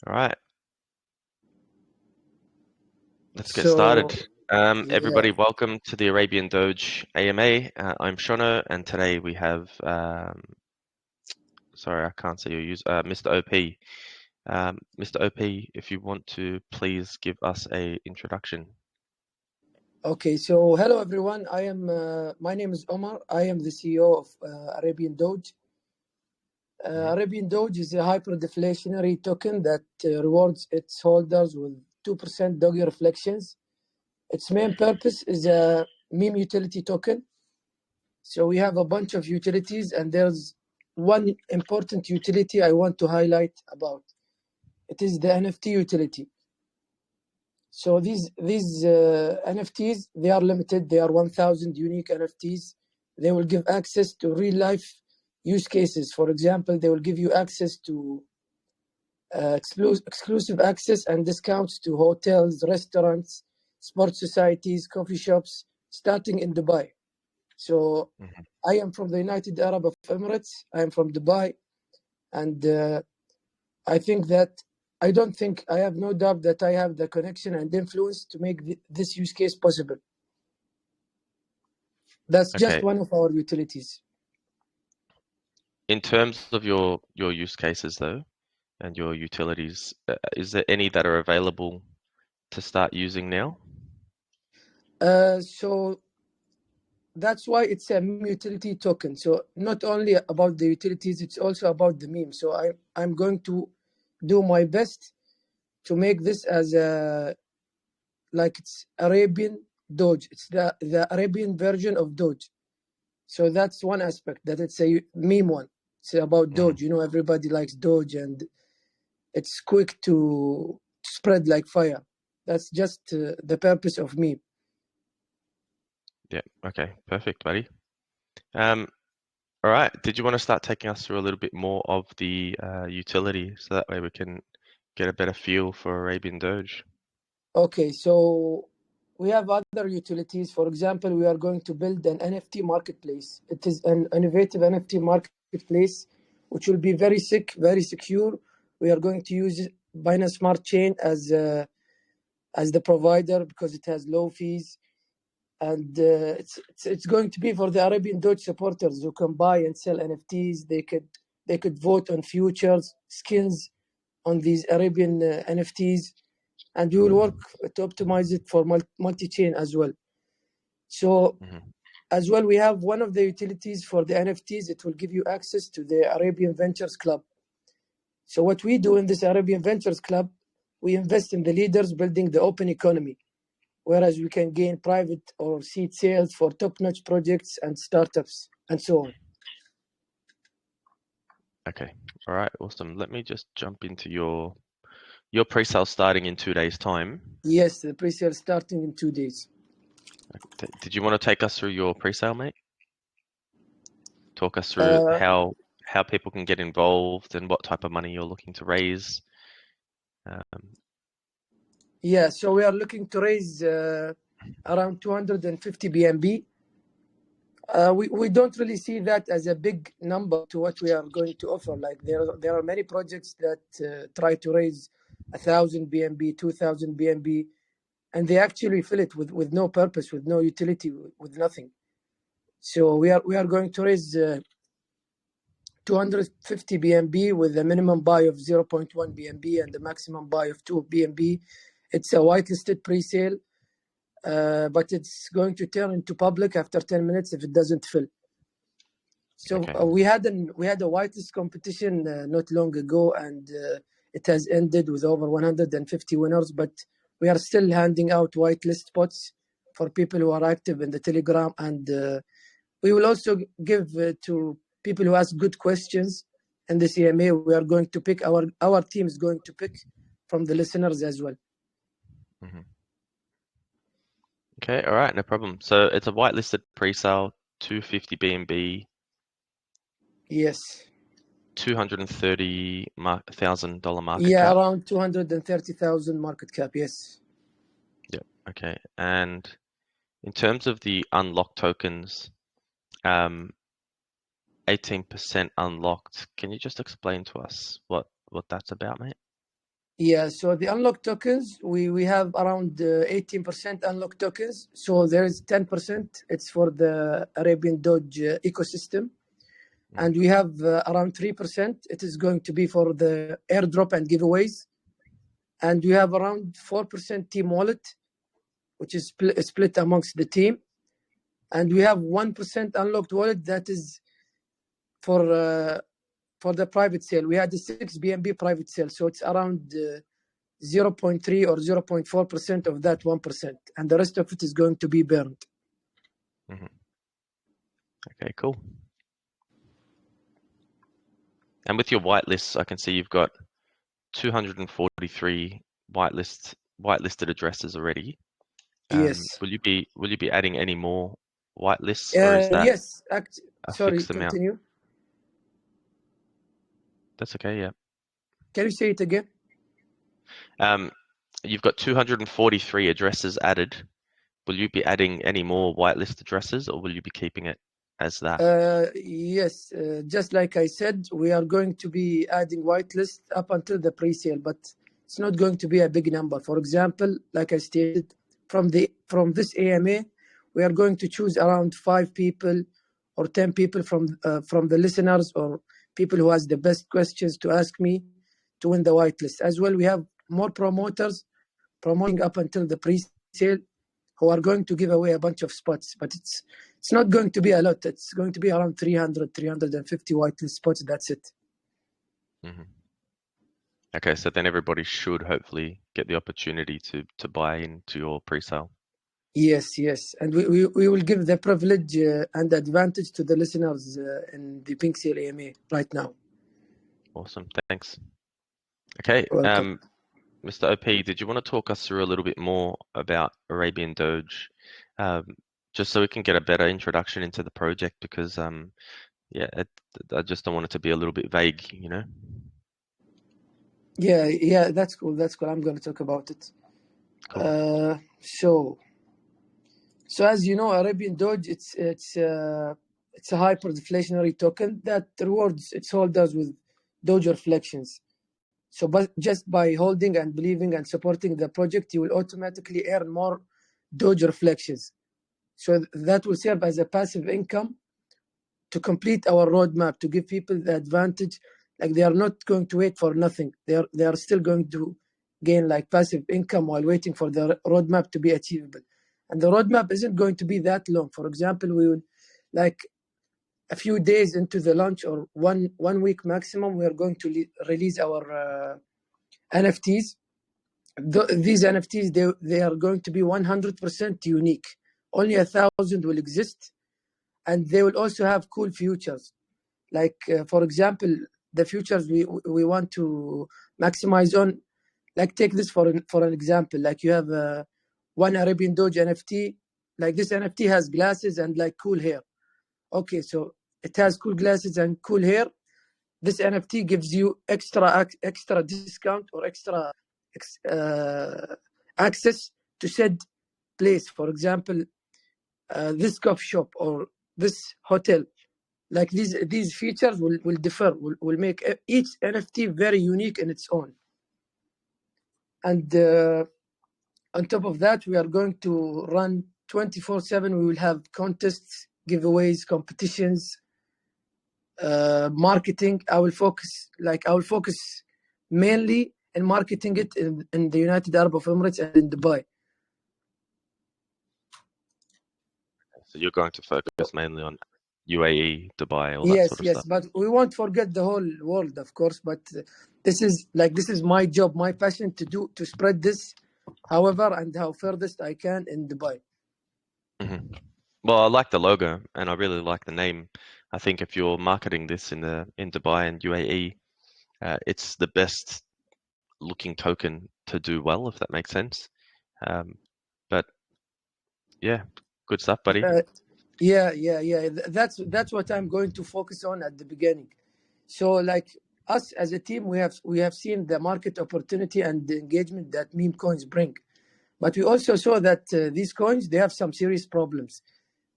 All right, let's get So, started. yeah, Everybody, welcome to the Arabian Doge AMA. I'm Shono, and today we have, sorry, I can't see your use, Mr. OP. Mr. OP, if you want to please give us a introduction. okay. So, hello everyone. My name is Omar. I am the CEO of ArabianDoge. ArabianDoge is a hyperdeflationary token that rewards its holders with 2% Doge reflections. Its main purpose is a meme utility token. So, we have a bunch of utilities, and there's one important utility I want to highlight about. It is the NFT utility. So these NFTs, they are limited. They are 1,000 unique NFTs. They will give access to real life use cases. For example, they will give you access to exclusive access and discounts to hotels, restaurants, sports societies, coffee shops, starting in Dubai. So I am from the United Arab Emirates. I am from Dubai, and I don't think, I have no doubt that I have the connection and influence to make this use case possible. That's just Okay. one of our utilities. In terms of your use cases though, and your utilities, is there any that are available to start using now? So that's why it's a meme utility token. So not only about the utilities, it's also about the meme. So I'm going to do my best to make this as like it's Arabian Doge. It's the Arabian version of Doge. So that's one aspect, that it's a meme one. It's about Doge. You know, everybody likes Doge, and it's quick to spread like fire. That's just the purpose of meme. Yeah. Okay. Perfect, buddy. All right. Did you want to start taking us through a little bit more of the utility so that way we can get a better feel for Arabian Doge? Okay, so we have other utilities. For example, we are going to build an NFT marketplace. It is an innovative NFT marketplace, which will be very secure. We are going to use Binance Smart Chain as the provider because it has low fees, and it's going to be for the Arabian Doge supporters who can buy and sell NFTs. They could vote on futures, skins on these Arabian NFTs, and we will work to optimize it for multi-chain as well. So as well, we have one of the utilities for the NFTs. It will give you access to the Arabian Ventures Club. So what we do in this Arabian Ventures Club, we invest in the leaders building the open economy, whereas we can gain private or seed sales for top-notch projects and startups and so on. Okay. All right. Awesome. Let me just jump into your pre-sale starting in 2 days' time. Yes, the pre-sale starting in 2 days. Did you want to take us through your pre-sale, mate? Talk us through how people can get involved and what type of money you're looking to raise. Yeah, so we are looking to raise around 250 BNB. We don't really see that as a big number to what we are going to offer. Like there are many projects that try to raise 1,000 BNB, 2,000 BNB, and they actually fill it with no purpose, with no utility, with nothing. So we are going to raise 250 BNB with a minimum buy of 0.1 BNB and the maximum buy of 2 BNB. It's a whitelisted pre-sale, but it's going to turn into public after 10 minutes if it doesn't fill. So Okay. we had a whitelist competition not long ago, and it has ended with over 150 winners. But we are still handing out whitelist spots for people who are active in the Telegram, and we will also give to people who ask good questions in the CMA. We are going to pick our team is going to pick from the listeners as well. Okay, all right, no problem. So it's a whitelisted pre-sale, 250 BNB. Yes. $230,000 market yeah, cap. around 230,000 market cap. Yes. Yep. Okay. And in terms of the unlocked tokens, 18% unlocked. Can you just explain to us what that's about, mate? Yeah, so the unlocked tokens, we have around 18% unlocked tokens. So there is 10%. It's for the ArabianDoge ecosystem. And we have around 3%. It is going to be for the airdrop and giveaways. And we have around 4% team wallet, which is split amongst the team. And we have 1% unlocked wallet that is for the private sale. We had the 6 BNB private sale. So it's around 0.3 or 0.4% of that 1%. And the rest of it is going to be burned. Okay, cool. And with your whitelists, I can see you've got 243 whitelisted addresses already. Yes. Will you be adding any more whitelists, or is that yes? a Sorry, fixed amount? continue. That's okay. Yeah. Can you say it again? You've got 243 addresses added. Will you be adding any more whitelist addresses, or will you be keeping it as that? Yes, just like I said, we are going to be adding whitelist up until the pre-sale, but it's not going to be a big number. For example, like I stated, from this AMA, we are going to choose around 5 people or 10 people from the listeners or people who has the best questions to ask me to win the whitelist. As well, we have more promoters promoting up until the pre-sale who are going to give away a bunch of spots, but it's not going to be a lot. It's going to be around 300, 350 whitelist spots. That's it. Okay, so then everybody should hopefully get the opportunity to buy into your pre-sale. Yes, and we will give the privilege and advantage to the listeners in the Pink Seal AMA right now. Awesome, thanks. Okay, Welcome. Mr. OP, did you want to talk us through a little bit more about ArabianDoge, just so we can get a better introduction into the project? Because yeah, I just don't want it to be a little bit vague, you know. Yeah, that's cool. I'm going to talk about it. Cool. So as you know, ArabianDoge, it's a hyperdeflationary token that rewards its holders with Doge reflections. So just by holding and believing and supporting the project, you will automatically earn more Doge reflections. So that will serve as a passive income to complete our roadmap, to give people the advantage. Like they are not going to wait for nothing. They are still going to gain like passive income while waiting for the roadmap to be achievable. And the roadmap isn't going to be that long. For example, we would like a few days into the launch or one week maximum, we are going to release our NFTs. These NFTs, they are going to be 100% unique. Only 1,000 will exist. And they will also have cool features. Like, for example, the features we want to maximize on, like take this for an example. Like you have one ArabianDoge NFT. Like this NFT has glasses and like cool hair. Okay, so it has cool glasses and cool hair. This NFT gives you extra discount or extra access to said place. For example, this coffee shop or this hotel. Like these features will differ, will make each NFT very unique in its own. And on top of that, we are going to run 24/7. We will have contests, giveaways, competitions, marketing. I will focus mainly in marketing it in the United Arab Emirates and in Dubai. So you're going to focus mainly on UAE, Dubai, all that sort of stuff. But we won't forget the whole world, of course. But this is my job, my passion to spread this, however, and how furthest I can in Dubai. Well, I like the logo and I really like the name. I think if you're marketing this in Dubai and UAE, it's the best looking token to do well, if that makes sense. But yeah, good stuff, buddy. Yeah. That's what I'm going to focus on at the beginning. So like us as a team, we have seen the market opportunity and the engagement that meme coins bring. But we also saw that these coins, they have some serious problems.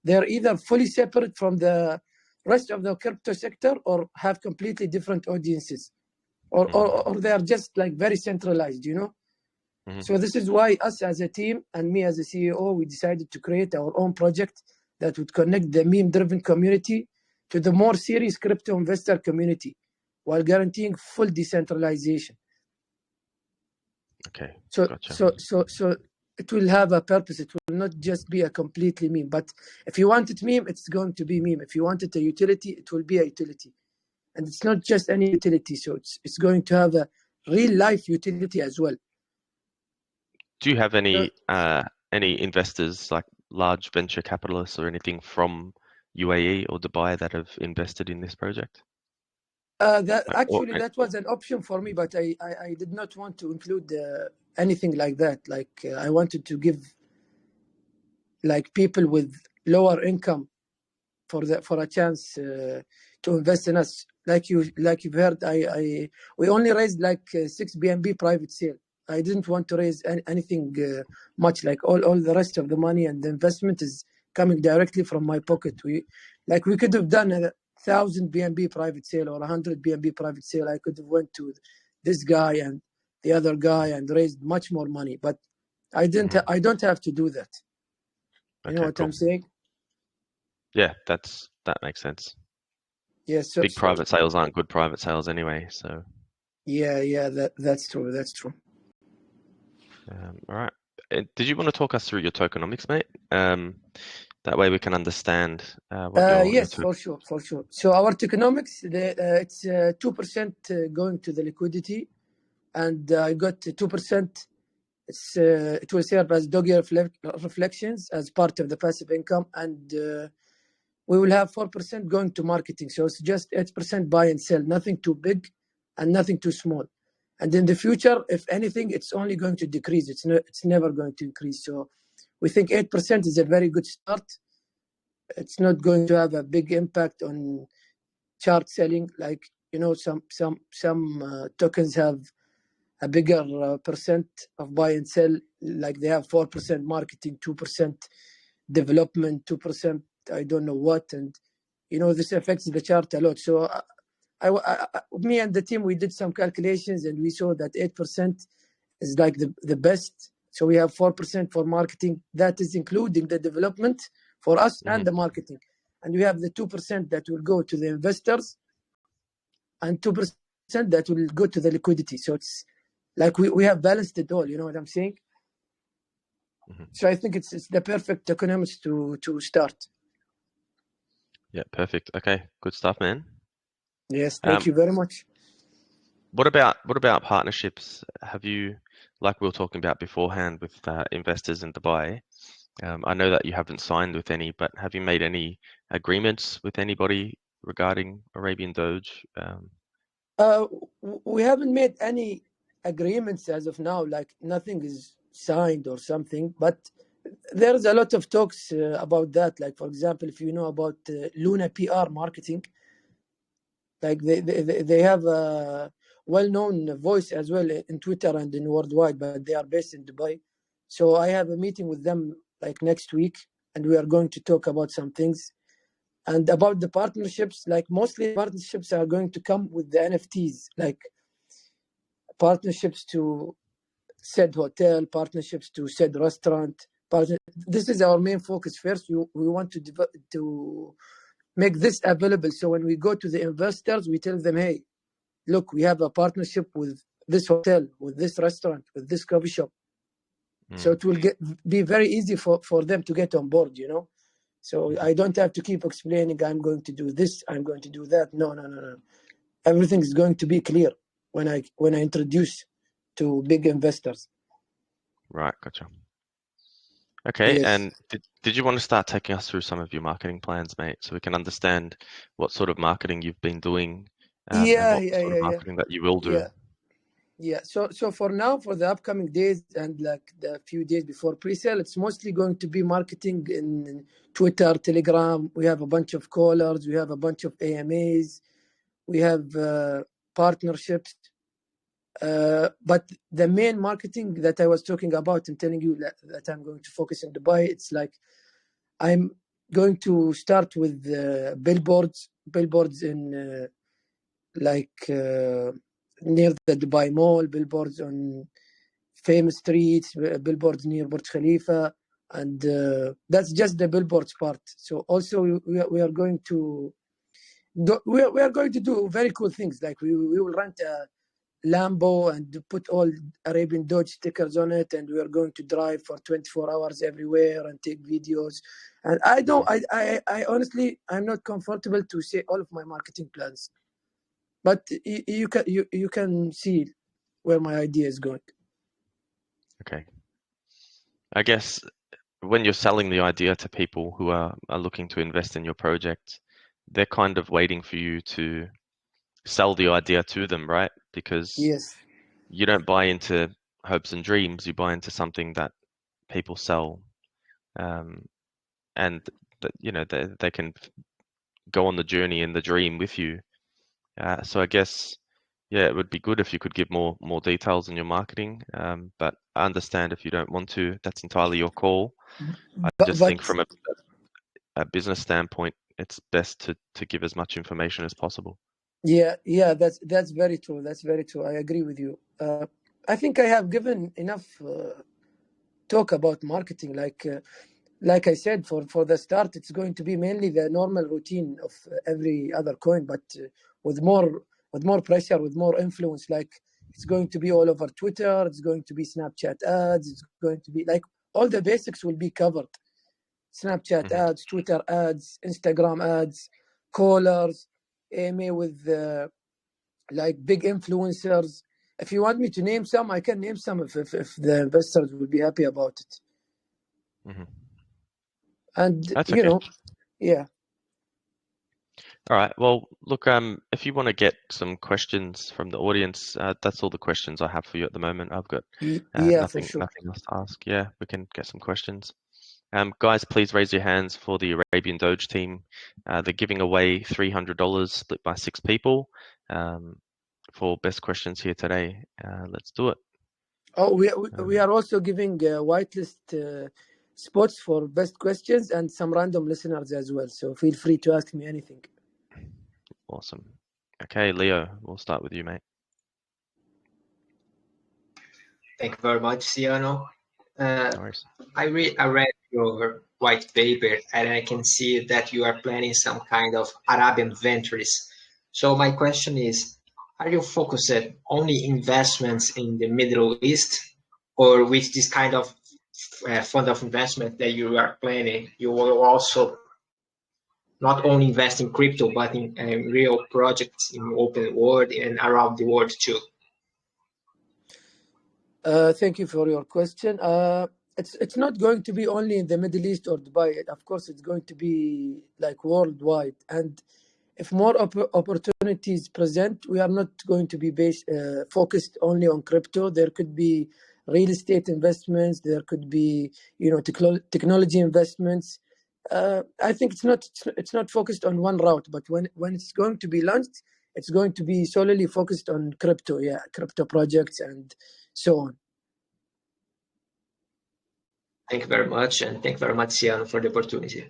They're either fully separate from the rest of the crypto sector or have completely different audiences. or they are just like very centralized, you know. So this is why us as a team and me as a CEO, we decided to create our own project that would connect the meme-driven community to the more serious crypto investor community while guaranteeing full decentralization. Okay, So, gotcha. so it will have a purpose. It will not just be a completely meme. But if you want it meme, it's going to be meme. If you want it a utility, it will be a utility. And it's not just any utility. So it's going to have a real life utility as well. Do you have any investors, like large venture capitalists or anything from UAE or Dubai that have invested in this project? That was an option for me, but I did not want to include anything like that. Like I wanted to give like people with lower income for a chance to invest in us. Like you've heard, we only raised like 6 BNB private sale. I didn't want to raise anything much. Like all the rest of the money and the investment is coming directly from my pocket. We could have done 1,000 BNB private sale or 100 BNB private sale. I could have went to this guy and the other guy and raised much more money, but I didn't. I don't have to do that. You know what I'm saying? Yeah, that makes sense. Yes. Big private sales aren't good private sales anyway. So. Yeah. That's true. That's true. All right. Did you want to talk us through your tokenomics, mate? That way we can understand what yes, for sure. So our tokenomics, it's 2% going to the liquidity, and I got 2%. It will serve as Doge reflections as part of the passive income, and we will have 4% going to marketing. So it's just 8% buy and sell, nothing too big and nothing too small. And in the future, if anything, it's only going to decrease. It's never going to increase. So we think 8% is a very good start. It's not going to have a big impact on chart selling. Like, you know, some tokens have a bigger percent of buy and sell. Like they have 4% marketing, 2% development, 2% I don't know what, and you know this affects the chart a lot. So me and the team, we did some calculations and we saw that 8% is like the best. So we have 4% for marketing. That is including the development for us and the marketing. And we have the 2% that will go to the investors and 2% that will go to the liquidity. So it's like we have balanced it all. You know what I'm saying? So I think it's the perfect economics to start. Yeah, perfect. Okay, good stuff, man. Yes, thank you very much. What about partnerships? Have you, like we were talking about beforehand, with investors in Dubai? I know that you haven't signed with any, but have you made any agreements with anybody regarding ArabianDoge? We haven't made any agreements as of now. Like nothing is signed or something, but there's a lot of talks about that. Like for example, if you know about Luna PR marketing, like they have a well-known voice as well in Twitter and in worldwide, but they are based in Dubai. So I have a meeting with them like next week, and we are going to talk about some things. And about the partnerships, like mostly partnerships are going to come with the NFTs, like partnerships to said hotel, partnerships to said restaurant. This is our main focus first. We want to make this available. So when we go to the investors, we tell them, hey, look, we have a partnership with this hotel, with this restaurant, with this coffee shop. So it will be very easy for them to get on board, you know. So I don't have to keep explaining, I'm going to do this, I'm going to do that. No. Everything is going to be clear when I introduce to big investors. Right, gotcha. Okay, Yes. and did you want to start taking us through some of your marketing plans, mate, so we can understand what sort of marketing you've been doing and what sort of marketing that you will do? Yeah. So for now, for the upcoming days and like the few days before pre-sale, it's mostly going to be marketing in Twitter, Telegram. We have a bunch of callers. We have a bunch of AMAs. We have partnerships. But the main marketing that I was talking about and telling you that I'm going to focus in Dubai, it's like I'm going to start with billboards in near the Dubai Mall, billboards on famous streets, billboards near Burj Khalifa, and that's just the billboards part. So also we are going to do very cool things, like we will rent a Lambo and put all ArabianDoge stickers on it, and we are going to drive for 24 hours everywhere and take videos. And I honestly, I'm not comfortable to say all of my marketing plans, but you can see where my idea is going. Okay. I guess when you're selling the idea to people who are looking to invest in your project, they're kind of waiting for you to sell the idea to them, right? Because Yes. you don't buy into hopes and dreams, you buy into something that people sell, and that they can go on the journey and the dream with you. So I guess, yeah, it would be good if you could give more details in your marketing. But I understand if you don't want to. That's entirely your call. I just think from a business standpoint, it's best to give as much information as possible. Yeah, that's very true. That's very true. I agree with you. I think I have given enough talk about marketing. Like I said, for the start, it's going to be mainly the normal routine of every other coin, but with more pressure, with more influence. Like it's going to be all over Twitter. It's going to be Snapchat ads. It's going to be like all the basics will be covered. Snapchat ads, Twitter ads, Instagram ads, callers, AMA with like big influencers. If you want me to name some, I can name some if the investors will be happy about it. And That's okay. Yeah. All right. Well, look, if you want to get some questions from the audience, that's all the questions I have for you at the moment. I've got For sure. nothing else to ask. Yeah, we can get some questions. Guys, please raise your hands for the ArabianDoge team. They're giving away $300 split by 6 people for best questions here today. Let's do it. Oh, we are also giving whitelist spots for best questions and some random listeners as well. So feel free to ask me anything. Awesome. Okay, Leo, we'll start with you, mate. Thank you very much, Ciano. No worries. I read your white paper, and I can see that you are planning some kind of Arabian ventures. So my question is, are you focused only investments in the Middle East, or with this kind of fund of investment that you are planning, you will also not only invest in crypto, but in real projects in open world and around the world too? Thank you for your question. It's not going to be only in the Middle East or Dubai. Of course, it's going to be like worldwide. And if more opportunities present, we are not going to be focused only on crypto. There could be real estate investments. There could be technology investments. I think it's not focused on one route. But when it's going to be launched, it's going to be solely focused on crypto. Yeah, crypto projects and so on. Thank you very much, and thank you very much, Ciano, for the opportunity.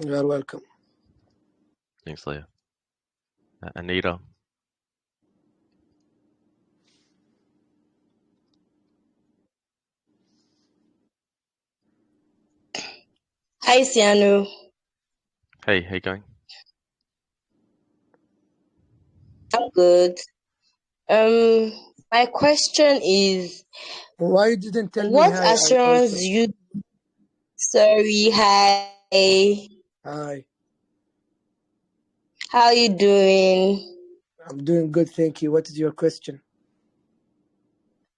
You are welcome. Thanks, Leo. Anita. Hi, Ciano. Hey, how you going? I'm good. My question is, why you didn't tell what me hi? assurance do you? Sorry, hi. Hi. How are you doing? I'm doing good, thank you. What is your question?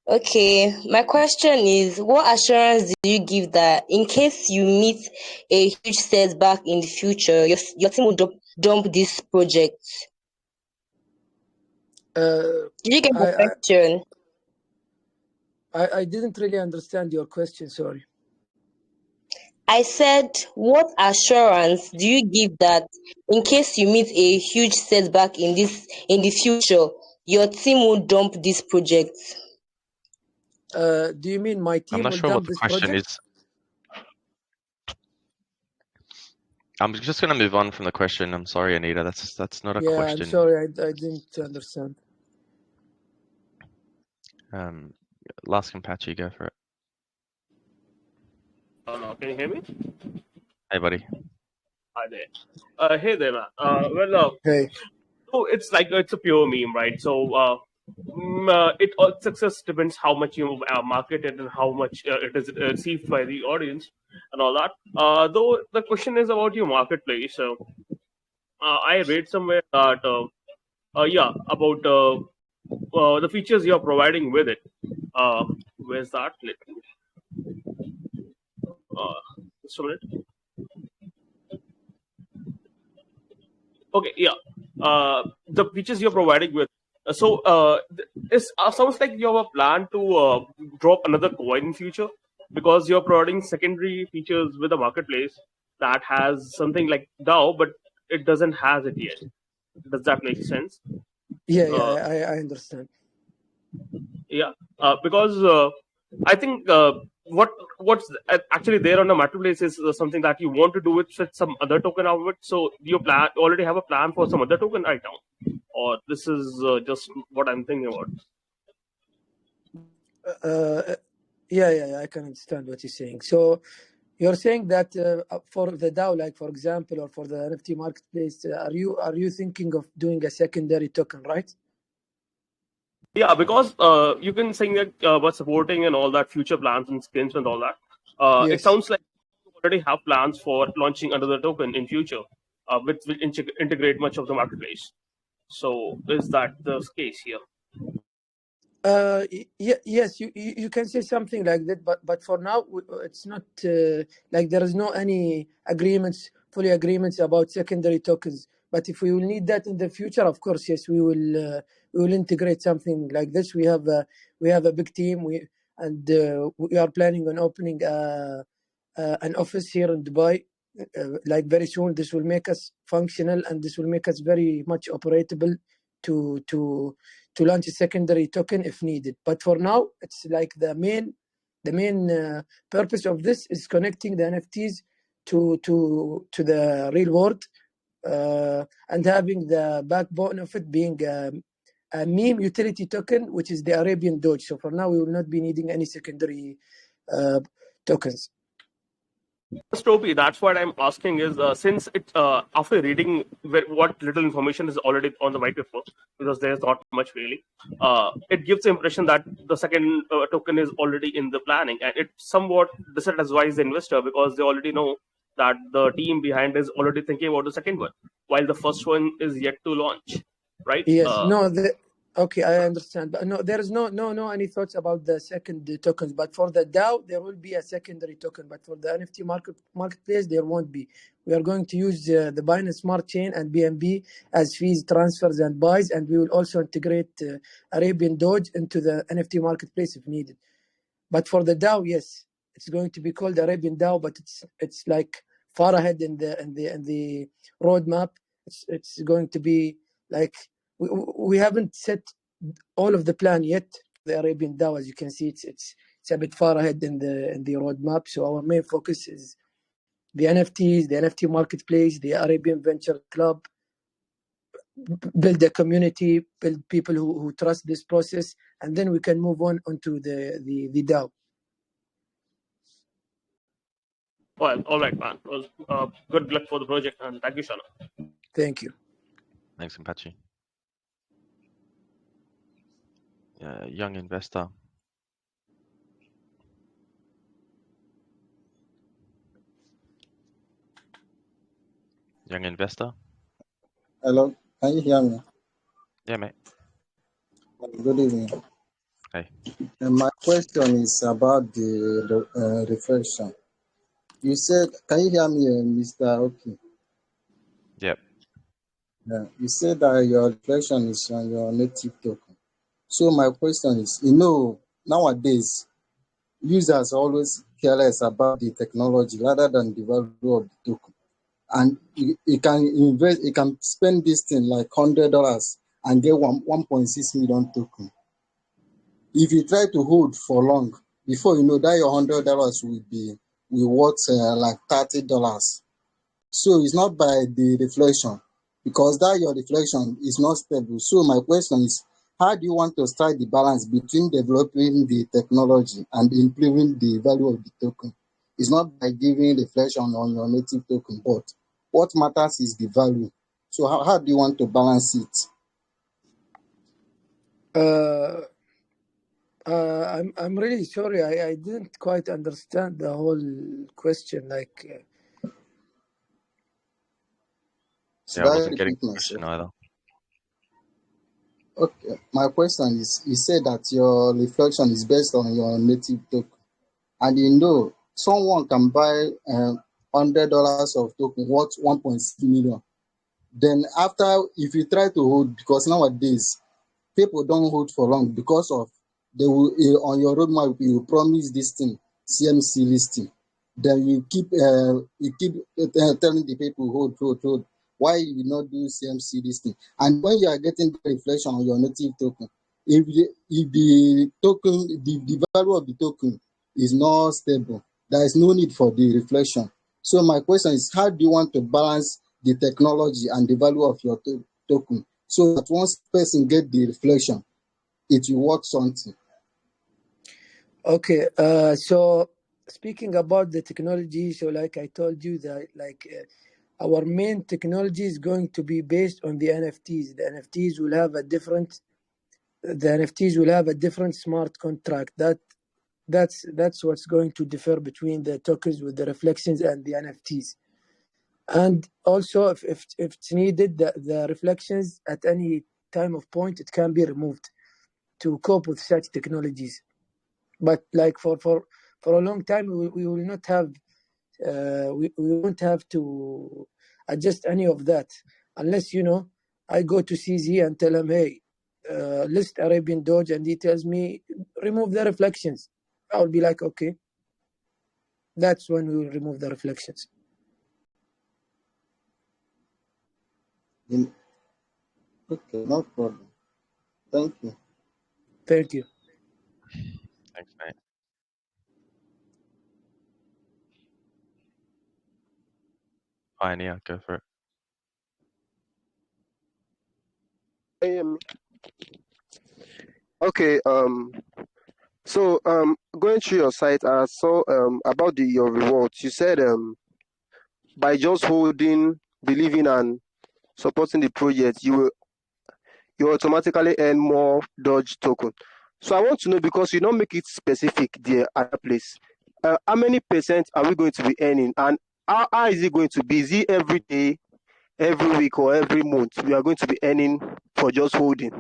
Okay, my question is, what assurance do you give that in case you meet a huge setback in the future, your team will dump this project? Did you get the question? I didn't really understand your question, sorry. I said, what assurance do you give that in case you meet a huge setback in the future, your team will dump this project? Do you mean my team will dump this project? I'm not sure what the question is. I'm just going to move on from the question. I'm sorry, Anita. That's not a question. Yeah, I'm sorry. I didn't understand. Last Apache, go for it. No, can you hear me? Hey, buddy. Hi there. Hey there, man. Hey. So it's like it's a pure meme, right? So success depends how much you market it and how much it is received by the audience and all that. Though the question is about your marketplace. So I read somewhere that about the features you're providing with it. Where's that? Let me, just a minute. Okay, yeah. The features you're providing with. It sounds like you have a plan to drop another coin in future because you're providing secondary features with a marketplace that has something like DAO, but it doesn't has it yet. Does that make sense? Yeah, I understand. Yeah, because I think what's actually there on the marketplace is something that you want to do with some other token out of it. So you already have a plan for some other token right now, or this is just what I'm thinking about. Yeah, I can understand what you're saying. So you're saying that for the DAO, like for example, or for the NFT marketplace, are you thinking of doing a secondary token, right? Yeah, because you can say that about supporting and all that future plans and skins and all that. Yes. It sounds like you already have plans for launching another token in future, which will integrate much of the marketplace. So is that the case here? Yes, you can say something like that, but for now it's not like there is no any fully agreements about secondary tokens. But if we will need that in the future, of course, yes, we will integrate something like this. We have a big team. We are planning on opening an office here in Dubai. Like very soon, this will make us functional and this will make us very much operatable to launch a secondary token if needed. But for now, it's like the main purpose of this is connecting the NFTs to the real world and having the backbone of it being a meme utility token, which is the ArabianDoge. So for now, we will not be needing any secondary tokens. Toby, that's what I'm asking is since it after reading what little information is already on the white paper, because there's not much really, it gives the impression that the second token is already in the planning, and it somewhat disadvantages the investor because they already know that the team behind is already thinking about the second one, while the first one is yet to launch, right? Yes, okay, I understand. But no, there is no any thoughts about the second tokens. But for the DAO, there will be a secondary token. But for the NFT marketplace, there won't be. We are going to use the Binance Smart Chain and BNB as fees, transfers, and buys, and we will also integrate ArabianDoge into the NFT marketplace if needed. But for the DAO, yes, it's going to be called ArabianDoge, but it's like far ahead in the roadmap. It's going to be like. We haven't set all of the plan yet. The ArabianDoge, as you can see, it's a bit far ahead in the roadmap. So our main focus is the NFTs, the NFT marketplace, the Arabian Venture Club, build a community, build people who trust this process, and then we can move on onto the DAO. Well, all right, man. It was good luck for the project, and thank you, Shana. Thank you. Thanks, Apache. Young investor. Young investor. Hello, can you hear me? Yeah, mate. Good evening. Hey. My question is about the reflection. You said, can you hear me, Mr. Oki? Yep. Yeah, you said that your reflection is on your native token. So my question is, nowadays, users always careless about the technology rather than the value of the token. And you can invest, you can spend this thing like $100 and get 1.6 million token. If you try to hold for long, before you know that your $100 will worth like $30. So it's not by the reflection, because that your reflection is not stable. So my question is, how do you want to strike the balance between developing the technology and improving the value of the token? It's not by giving reflection on your native token, but what matters is the value. So how do you want to balance it? I'm really sorry. I didn't quite understand the whole question. Like, Should Yeah, I I wasn't getting repeat the question myself? either. Okay. My question is, you said that your reflection is based on your native token, and you know someone can buy $100 of token worth 1.6 million. Then after, if you try to hold, because nowadays people don't hold for long because of they will on your roadmap you promise this thing CMC listing, then you keep telling the people hold. Why you will not do CMC listing? And when you are getting the reflection on your native token, if the token the value of the token is not stable, there is no need for the reflection. So my question is, how do you want to balance the technology and the value of your token, so that once person get the reflection, it will work something? okay. So speaking about the technology, so like I told you that our main technology is going to be based on the NFTs. The NFTs will have a different smart contract. That's what's going to differ between the tokens with the reflections and the NFTs. And also, if it's needed, the reflections at any time of point, it can be removed to cope with such technologies. But like for a long time, we will not have we won't have to adjust any of that unless I go to CZ and tell him, hey, list ArabianDoge, and he tells me remove the reflections. I'll be like, okay. That's when we will remove the reflections. Okay, no problem. Thank you. Thank you. Thanks, mate. Pioneer, go for it. Okay. So going through your site, I saw about your rewards. You said by just holding, believing, and supporting the project, you automatically earn more Doge token. So I want to know, because you don't make it specific there at that place. How many percent are we going to be earning, and how is it going to be? Is it every day, every week, or every month we are going to be earning for just holding?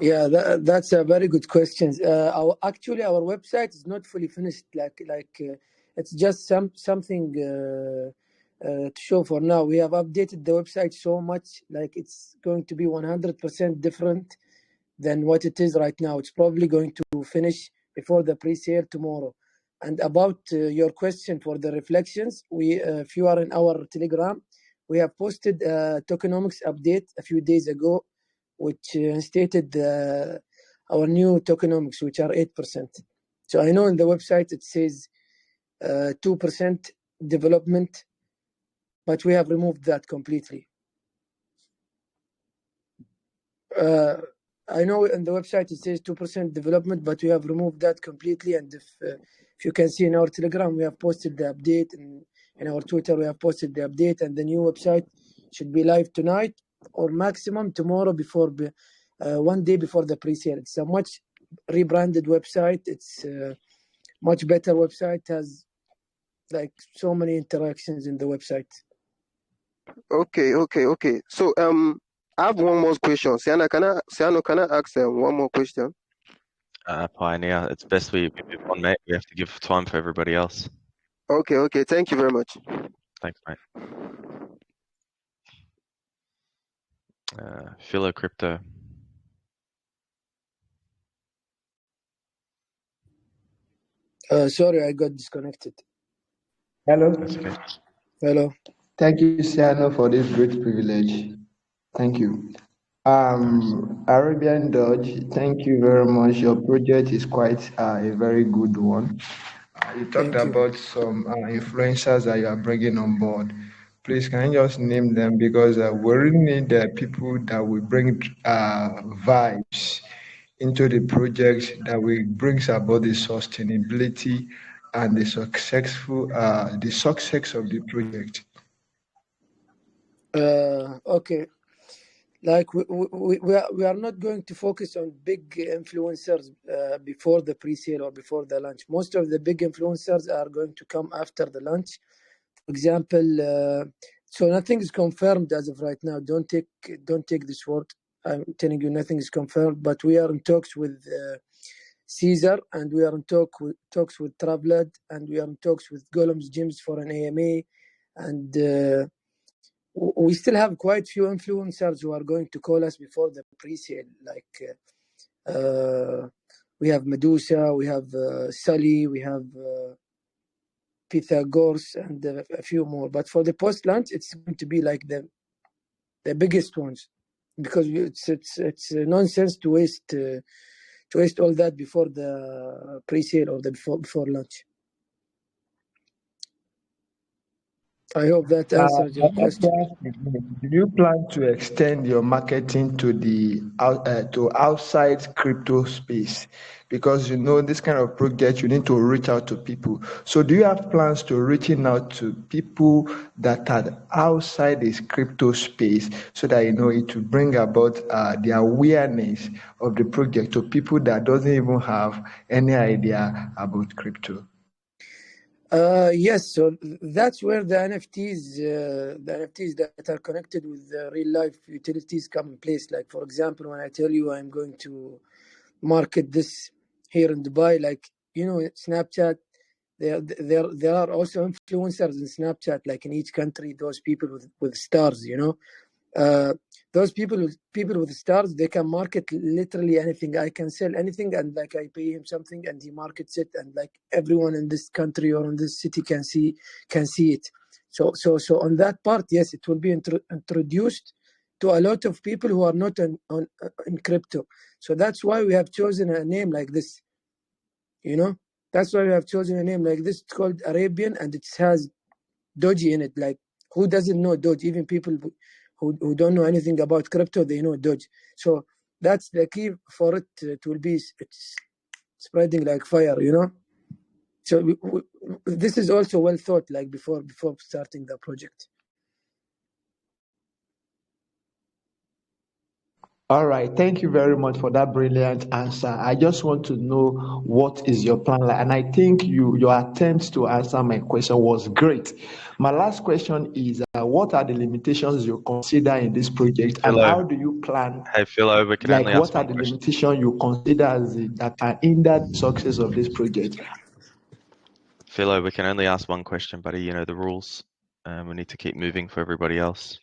Yeah, that's a very good question. Our website is not fully finished. It's just something to show for now. We have updated the website so much, like it's going to be 100% different than what it is right now. It's probably going to finish before the pre-sale tomorrow. And about your question for the reflections, if you are in our Telegram, we have posted a tokenomics update a few days ago, which stated our new tokenomics, which are 8%. So I know in the website it says 2% development, but we have removed that completely. I know in the website it says 2% development, but we have removed that completely. And if you can see in our Telegram, we have posted the update, and in our Twitter we have posted the update, and the new website should be live tonight or maximum tomorrow, before 1 day before the pre-sale. It's a much rebranded website. It's a much better website, has like so many interactions in the website. Okay. So I have one more question. Siano, can I ask one more question? Pioneer, it's best we move on, mate. We have to give time for everybody else. Okay. Thank you very much. Thanks, mate. Philo Crypto. Sorry, I got disconnected. Hello. That's okay. Hello. Thank you, Siano, for this great privilege. Thank you. ArabianDoge, thank you very much. Your project is quite a very good one. You talked Thank you. about some influencers that you are bringing on board. Please, can you just name them? Because we really need people that will bring vibes into the project, that will brings about the sustainability and the success of the project. Okay. Like we are not going to focus on big influencers before the pre-sale or before the launch. Most of the big influencers are going to come after the launch. For example, so nothing is confirmed as of right now. Don't take this word. I'm telling you, nothing is confirmed. But we are in talks with Caesar, and we are in talks with Travladd, and we are in talks with Golem's Gyms for an AMA, and we still have quite few influencers who are going to call us before the pre-sale. Like we have Medusa, we have Sully, we have Pythagoras, and a few more. But for the post-launch, it's going to be like the biggest ones, because it's nonsense to waste all that before the pre-sale or the before launch. I hope that answers your question. Do you plan to extend your marketing to the to outside crypto space? Because this kind of project, you need to reach out to people. So do you have plans to reaching out to people that are outside this crypto space, so that it will bring about the awareness of the project to people that doesn't even have any idea about crypto? Yes, so that's where the NFTs that are connected with real life utilities come in place. Like, for example, when I tell you I'm going to market this here in Dubai, like Snapchat, there are also influencers in Snapchat, like in each country, those people with stars, those people with stars, they can market literally anything. I can sell anything, and like I pay him something and he markets it, and like everyone in this country or in this city can see it. So on that part, yes, it will be introduced to a lot of people who are not in crypto. So that's why we have chosen a name like this. That's why we have chosen a name like this. It's called Arabian, and it has Doge in it. Like, who doesn't know Doge? Even people who don't know anything about crypto, they know Doge. So that's the key for it. It will be it's spreading like fire, So this is also well thought, like before starting the project. All right, thank you very much for that brilliant answer. I just want to know what is your plan like, and I think your attempt to answer my question was great. My last question is, what are the limitations you consider in this project, and how do you plan? Hey Philo, we can only What ask are one the question. limitations you consider that can hinder the success of this project? Philo, we can only ask one question, buddy. You know the rules. We need to keep moving for everybody else.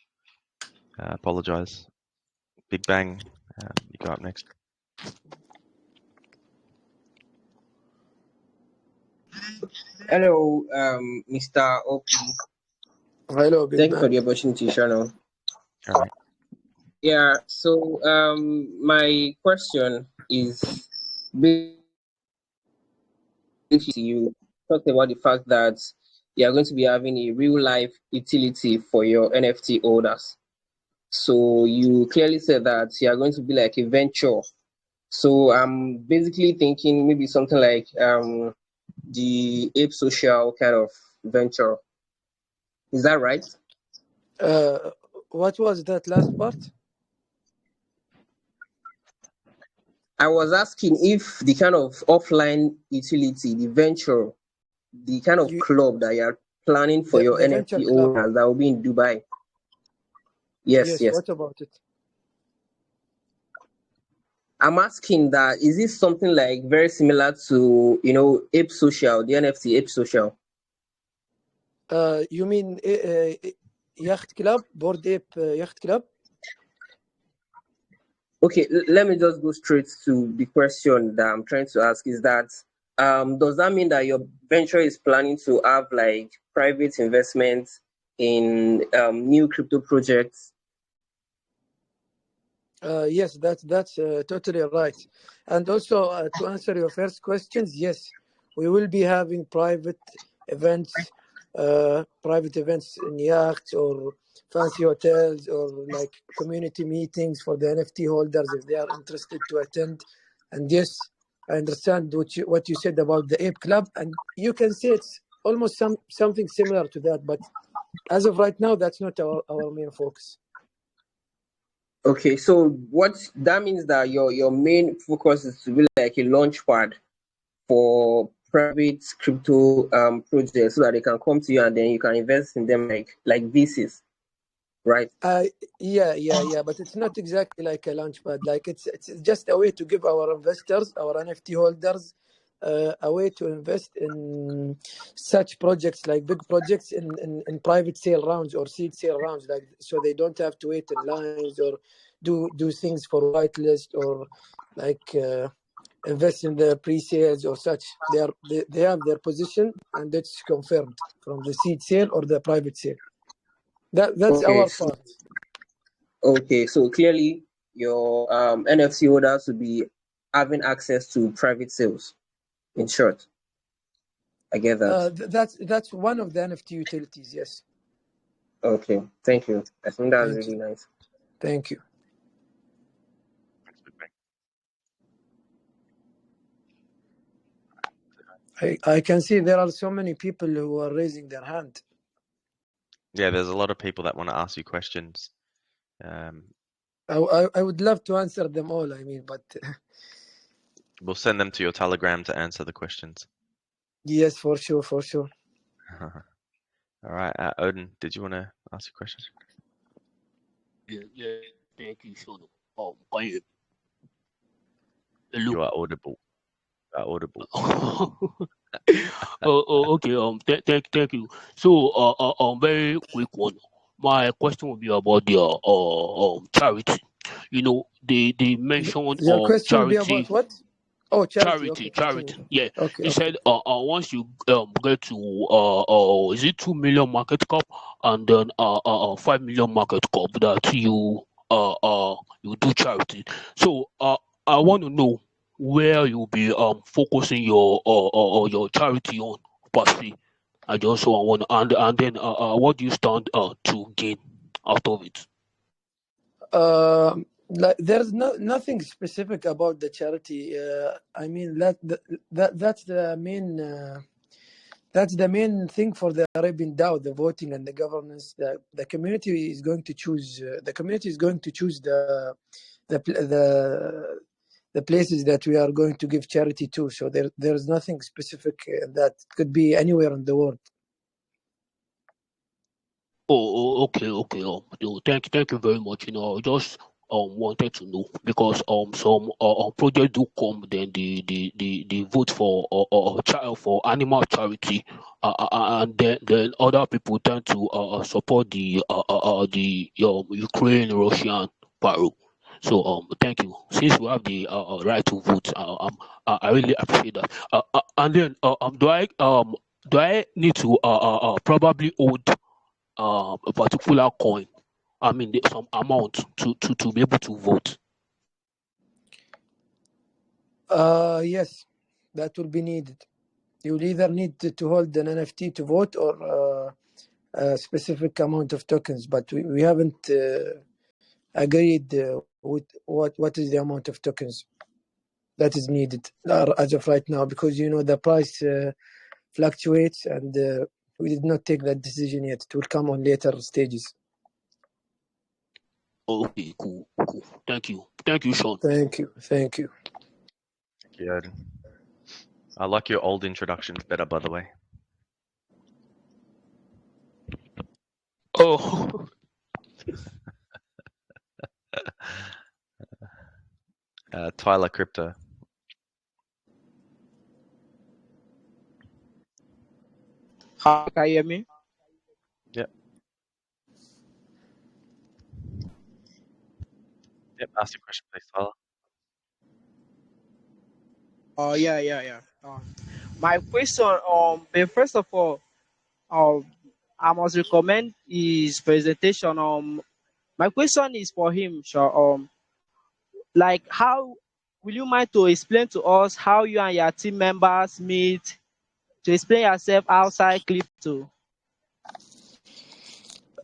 Apologize. Big Bang, you go up next. Hello, Mr. Op. Hello, Big Thank you for Bang. the opportunity, Shannon. All right. Yeah, so my question is basically, you talked about the fact that you are going to be having a real life utility for your NFT holders. So you clearly said that you are going to be like a venture. So I'm basically thinking maybe something like the Ape Social kind of venture. Is that right? What was that last part? I was asking if the kind of offline utility, the venture, the kind of club that you are planning for your the venture NFT club. owners that will be in Dubai. Yes. What about it? I'm asking that, is this something like very similar to, Ape Social, the NFT Ape Social? You mean Yacht Club, Bored Ape Yacht Club? Okay, let me just go straight to the question that I'm trying to ask, is that does that mean that your venture is planning to have like private investments in new crypto projects? Yes, that's totally right. And also to answer your first questions, yes, we will be having private events private events in yachts or fancy hotels or like community meetings for the NFT holders if they are interested to attend. And yes, I understand what you said about the Ape Club, and you can say it's almost something similar to that, but as of right now, that's not our main focus. Okay, so what that means that your main focus is to be like a launch pad for private crypto projects so that they can come to you and then you can invest in them like VCs, right? Yeah, but it's not exactly like a launchpad. Like it's just a way to give our investors, our NFT holders, a way to invest in such projects, like big projects in private sale rounds or seed sale rounds, like so they don't have to wait in lines or do things for whitelist or like invest in the pre-sales or such. They have their position and it's confirmed from the seed sale or the private sale. That's Okay, our part. okay, so clearly your NFT holders will be having access to private sales. In short, I get that. That's one of the NFT utilities. Yes. Okay, thank you. I think that's Thank really you. nice. Thank you. I can see there are so many people who are raising their hand. Yeah, there's a lot of people that want to ask you questions. I would love to answer them all. I mean, but We'll send them to your Telegram to answer the questions. yes, for sure. All right, Odin, did you want to ask a question? Yeah, thank you, Sean. Can you? Hello. You are audible. Okay. Thank you. So, very quick one. My question will be about the charity. You know, they mentioned Your question will be charity. about what? Oh, charity. Okay, continue. Charity. Yeah. Okay. They said once you get to is it 2 million market cap and then 5 million market cap that you do charity. So I want to know where you'll be focusing your charity on per se. I just want and then what do you stand to gain out of it? Like there's nothing specific about the charity. I mean that's the main. That's the main thing for the ArabianDoge, the voting and the governance. The community is going to choose. The community is going to choose the places that we are going to give charity to. So there's nothing specific that could be anywhere in the world. Okay. Thank you very much. You know, I just wanted to know because some projects do come, then the vote for for animal charity, and then other people tend to support the Ukraine Russian battle. So thank you. Since we have the right to vote, I really appreciate that. And then do I need to probably hold a particular coin, I mean some amount to be able to vote? Yes, that will be needed. You'll either need to hold an NFT to vote or a specific amount of tokens, but we haven't agreed with what is the amount of tokens that is needed as of right now, because the price fluctuates and we did not take that decision yet. It will come on later stages. Okay, cool. Thank you, Sean. Thank you. Yeah, I like your old introductions better, by the way. Oh. Tyler Crypto. Hi, can you hear me? Yep, ask your question, please, Tyler. Yeah. My question, but first of all, I must recommend his presentation. My question is for him, sure. Like, how will you mind to explain to us how you and your team members meet, to explain yourself outside crypto?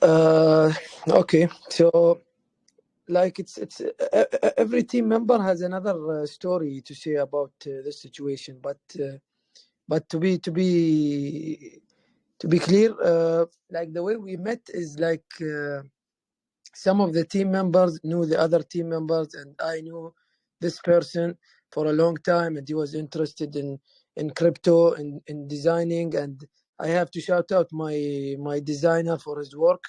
Okay, so like it's every team member has another story to say about this situation, but to be clear, like the way we met is like some of the team members knew the other team members, and I knew this person for a long time, and he was interested in crypto and in designing, and I have to shout out my designer for his work.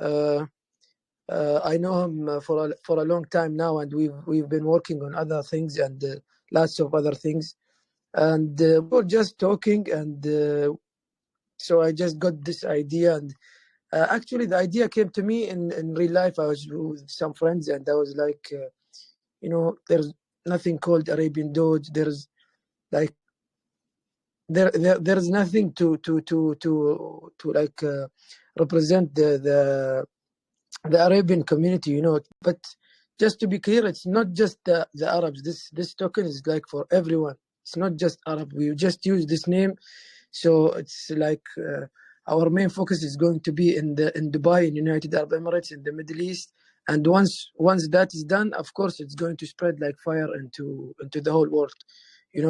I know him for a long time now, and we've been working on other things and lots of other things, and we were just talking, and so I just got this idea, and actually the idea came to me in real life. I was with some friends, and I was like, there's nothing called ArabianDoge. There's like there's nothing to like represent the Arabian community, but just to be clear, it's not just the Arabs. This token is like for everyone. It's not just Arab. We just use this name, so it's like our main focus is going to be in Dubai, in United Arab Emirates, in the Middle East, and once that is done, of course, it's going to spread like fire into the whole world,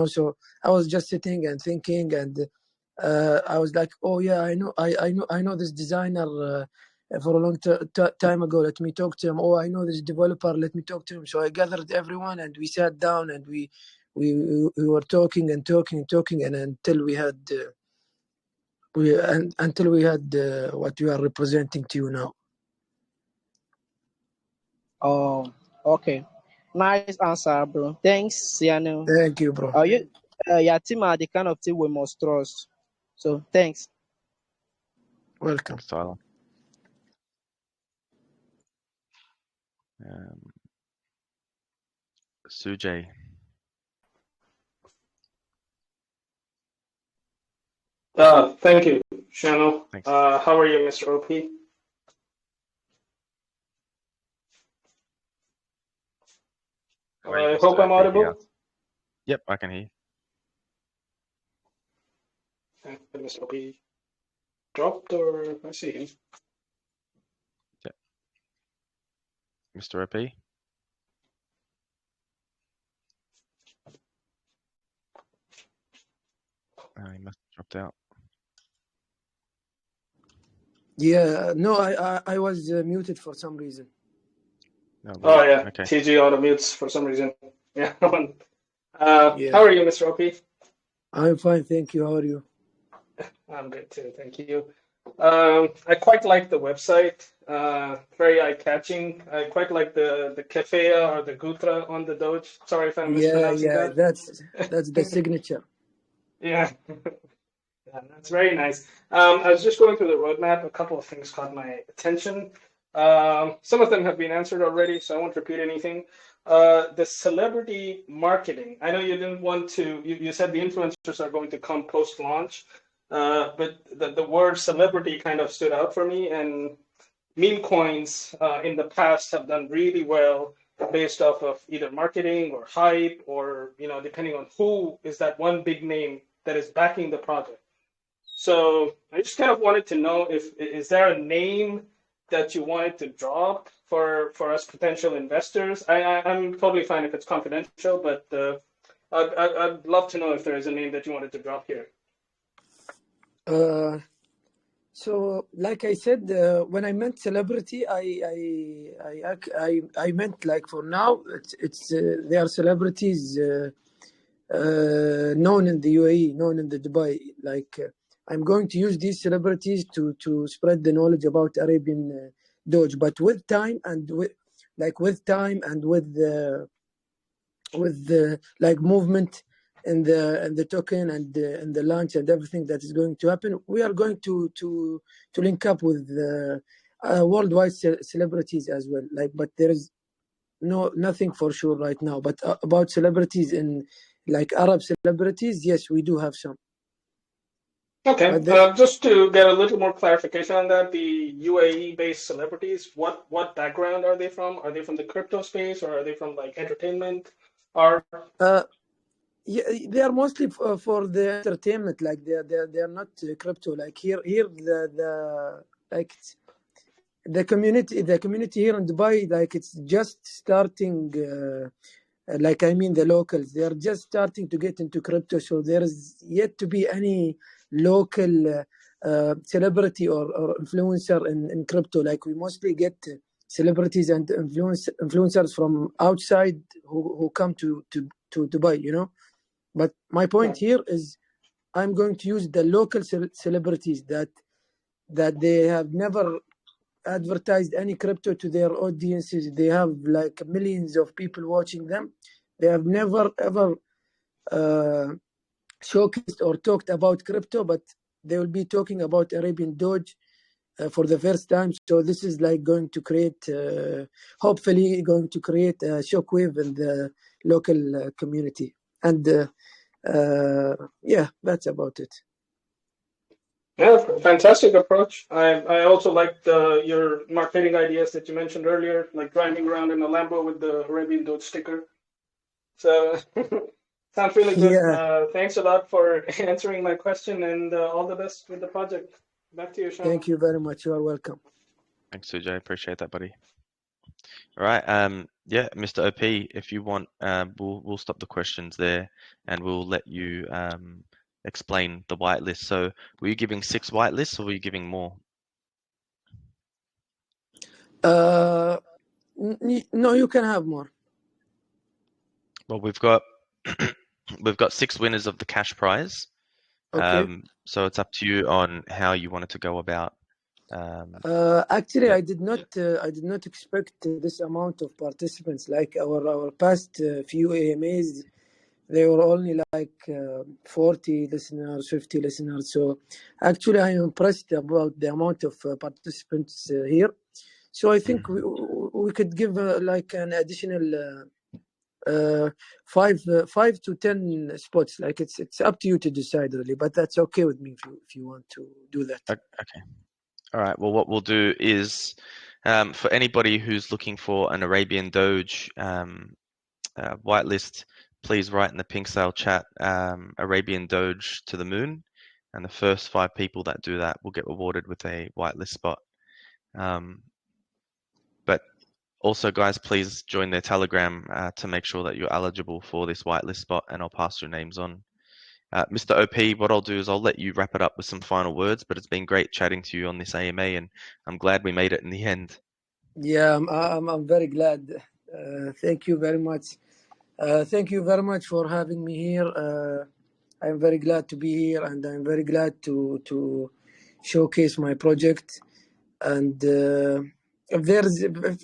So I was just sitting and thinking, and I was like, oh yeah, I know this designer. For a long time ago, let me talk to him. Oh, I know this developer, let me talk to him. So I gathered everyone, and we sat down, and we were talking and until we had what we are representing to you now. Oh, okay. Nice answer, bro. Thanks, Siano. Thank you, bro. Your team are the kind of team we must trust. So thanks. Welcome. Tyler. Sujay. Thank you, Shano. Thanks. How are you, Mr. OP? I hope I'm audible. Yep, I can hear you. Mr. OP dropped, or I see him. Yep. Mr. OP? He must have dropped out. Yeah, no, I was muted for some reason. No, oh yeah, okay. TG auto mutes for some reason. Yeah. How are you, Mr. OP? I'm fine, thank you. How are you? I'm good too, thank you. I quite like the website. Very eye-catching. I quite like the kefaya or the gutra on the Doge. Sorry if I'm mispronouncing that. That's the signature. Yeah. Yeah, that's very nice. I was just going through the roadmap. A couple of things caught my attention. Some of them have been answered already, so I won't repeat anything. The celebrity marketing. I know you didn't want to, you said the influencers are going to come post-launch, but the word celebrity kind of stood out for me, and meme coins in the past have done really well based off of either marketing or hype, or depending on who is that one big name that is backing the project. So I just kind of wanted to know is there a name that you wanted to drop for us potential investors? I'm totally fine if it's confidential, but I'd love to know if there is a name that you wanted to drop here. So, like I said, when I meant celebrity, I meant like for now, it's they are celebrities known in the UAE, known in the Dubai. Like I'm going to use these celebrities to spread the knowledge about Arabian Doge, but with time and with the like movement and the token and the launch and everything that is going to happen, we are going to link up with worldwide celebrities as well. But there is nothing for sure right now. But about celebrities in like Arab celebrities, yes, we do have some. Okay, just to get a little more clarification on that, the UAE-based celebrities, what background are they from? Are they from the crypto space, or are they from like entertainment, art? Yeah, they are mostly for the entertainment. Like they are not crypto. Like here the like the community here in Dubai, like it's just starting. Like I mean, the locals, they are just starting to get into crypto, so there is yet to be any local celebrity or influencer in crypto. Like we mostly get celebrities and influencers from outside who come to Dubai, you know. But my point here is I'm going to use the local celebrities that they have never advertised any crypto to their audiences. They have like millions of people watching them. They have never ever showcased or talked about crypto, but they will be talking about ArabianDoge for the first time. So this is like going to create, hopefully going to create a shockwave in the local community. And yeah, that's about it. Yeah, fantastic approach. I also liked your marketing ideas that you mentioned earlier, like driving around in a Lambo with the ArabianDoge sticker. So sounds really good. Yeah. Thanks a lot for answering my question, and all the best with the project. Back to you, Sean. Thank you very much. You are welcome. Thanks, Sujay. Appreciate that, buddy. All right. Yeah, Mr. OP, if you want, we'll stop the questions there, and we'll let you explain the whitelist. So, were you giving 6 whitelists, or were you giving more? No, you can have more. Well, we've got 6 winners of the cash prize. Okay. So it's up to you on how you wanted to go about. Actually, yeah. I did not expect this amount of participants. Like our past few AMAs, they were only like 40 listeners, 50 listeners. So actually, I am impressed about the amount of participants here. So I think we could give like an additional 5 to 10 spots. Like it's up to you to decide really, but that's okay with me if you want to do that. Okay. All right. Well, what we'll do is for anybody who's looking for an ArabianDoge whitelist, please write in the Pink Sale chat ArabianDoge to the moon, and the first 5 people that do that will get rewarded with a whitelist spot. But also, guys, please join their Telegram to make sure that you're eligible for this whitelist spot, and I'll pass your names on. Mr. OP, what I'll do is I'll let you wrap it up with some final words, but it's been great chatting to you on this AMA, and I'm glad we made it in the end. Yeah, I'm very glad. Thank you very much. Thank you very much for having me here. I'm very glad to be here, and I'm very glad to showcase my project. And if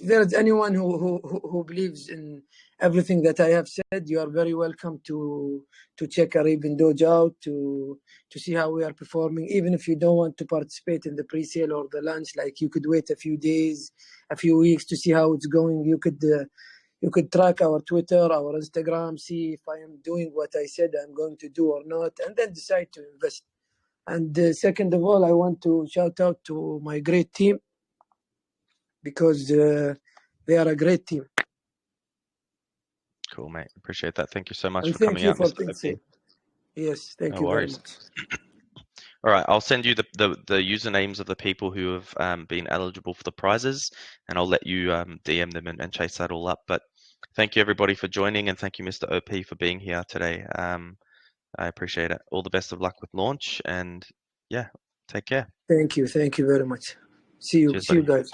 there's anyone who believes in everything that I have said, you are very welcome to check ArabianDoge out to see how we are performing. Even if you don't want to participate in the pre-sale or the launch, like you could wait a few days, a few weeks to see how it's going. You could track our Twitter, our Instagram, see if I am doing what I said I'm going to do or not, and then decide to invest. And second of all, I want to shout out to my great team, because they are a great team. Cool, mate. Appreciate that. Thank you so much And for thank coming you out, for Mr. being OP. Yes, thank No you very worries. much. All right, I'll send you the usernames of the people who have been eligible for the prizes, and I'll let you DM them and chase that all up. But thank you, everybody, for joining, and thank you, Mr. OP, for being here today. I appreciate it. All the best of luck with launch, and yeah, take care. Thank you very much. See you Cheers, buddy. guys.